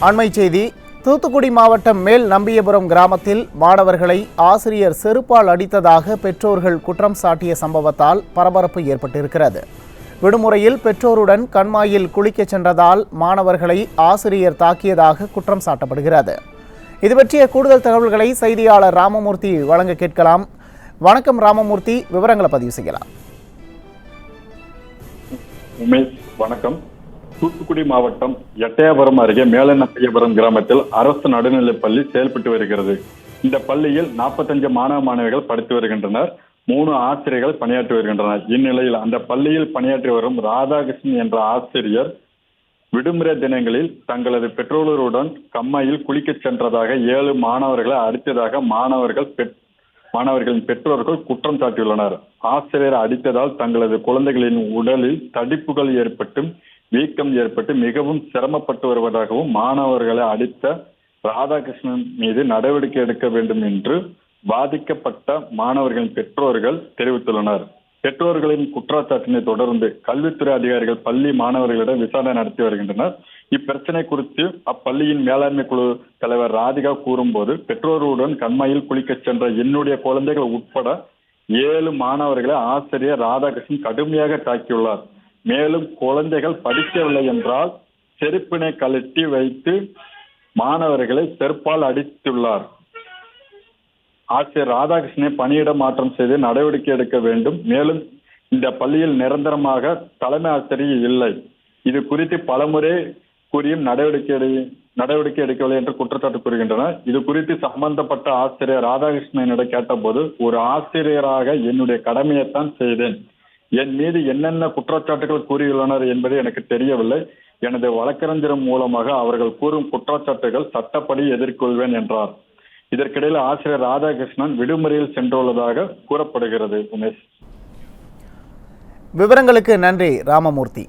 அண்மை செய்தி. தூத்துக்குடி மாவட்டம் மேல் நம்பியபுரம் கிராமத்தில் மாணவர்களை ஆசிரியர் செருப்பால் அடித்ததாக பெற்றோர்கள் குற்றம் சாட்டிய சம்பவத்தால் பரபரப்பு ஏற்பட்டிருக்கிறது. விடுமுறையில் பெற்றோருடன் கண்மாயில் குளிக்கச் சென்றதால் மாணவர்களை ஆசிரியர் தாக்கியதாக குற்றம் சாட்டப்படுகிறது. இது பற்றிய கூடுதல் தகவல்களை செய்தியாளர் ராமமூர்த்தி வழங்க கேட்கலாம். வணக்கம் ராமமூர்த்தி, விவரங்களை பதிவு செய்யலாம். வணக்கம். தூத்துக்குடி மாவட்டம் எட்டயபுரம் அருகே மேலநம்பியபுரம் கிராமத்தில் அரசு நடுநிலைப்பள்ளி செயல்பட்டு வருகிறது. இந்த பள்ளியில் 45 மாணவ மாணவிகள் படித்து வருகின்றனர். 3 ஆசிரியர்கள் பணியாற்றி வருகின்றனர். இந்நிலையில் அந்த பள்ளியில் பணியாற்றி வரும் ராதாகிருஷ்ணன் என்ற ஆசிரியர் விடுமுறை தினங்களில் தங்களது பெற்றோருடன் கம்மாயில் குளிக்கச் சென்றதாக 7 மாணவர்களை அடித்ததாக மாணவர்களின் பெற்றோர்கள் குற்றம் சாட்டியுள்ளனர். ஆசிரியர் அடித்ததால் தங்களது குழந்தைகளின் உடலில் தடிப்புகள் ஏற்பட்டு வீக்கம் ஏற்பட்டு மிகவும் சிரமப்பட்டு வருவதாகவும் மாணவர்களை அடித்த ராதாகிருஷ்ணன் மீது நடவடிக்கை எடுக்க வேண்டும் என்று பாதிக்கப்பட்ட மாணவர்களின் பெற்றோர்கள் தெரிவித்துள்ளனர். பெற்றோர்களின் குற்றச்சாட்டினை தொடர்ந்து கல்வித்துறை அதிகாரிகள் பள்ளி மாணவர்களிடம் விசாரணை நடத்தி வருகின்றனர். இப்பிரச்சனை குறித்து அப்பள்ளியின் மேலாண்மை குழு தலைவர் ராதிகா கூறும்போது, பெற்றோருடன் கண்மாயில் குளிக்கச் சென்ற என்னுடைய குழந்தைகள் உட்பட 7 மாணவர்களை ஆசிரியர் ராதாகிருஷ்ணன் கடுமையாக தாக்கியுள்ளார். மேலும் குழந்தைகள் படிக்கவில்லை என்றால் செருப்பினை கழட்டி வைத்து மாணவர்களை செருப்பால் அடித்துள்ளார். ஆசிரியர் ராதாகிருஷ்ணனை பணியிட மாற்றம் செய்து நடவடிக்கை எடுக்க வேண்டும். மேலும் இந்த பள்ளியில் நிரந்தரமாக தலைமை ஆசிரியர் இல்லை. இது குறித்து பலமுறை கூறியும் நடவடிக்கை எடுக்கவில்லை என்று குற்றச்சாட்டு கூறுகின்றனர். இது குறித்து சம்பந்தப்பட்ட ஆசிரியர் ராதாகிருஷ்ணனிடம் கேட்டபோது, ஒரு ஆசிரியராக என்னுடைய கடமையைத்தான் செய்தேன். என் மீது என்னென்ன குற்றச்சாட்டுகள் கூறியுள்ளனர் என்பது எனக்கு தெரியவில்லை. எனது வழக்கறிஞர் மூலமாக அவர்கள் கூறும் குற்றச்சாட்டுகள் சட்டப்படி எதிர்கொள்வேன் என்றார். இதற்கிடையில் ஆசிரியர் ராதாகிருஷ்ணன் விடுமுறையில் சென்றுள்ளதாக கூறப்படுகிறது. விவரங்களுக்கு நன்றி ராமமூர்த்தி.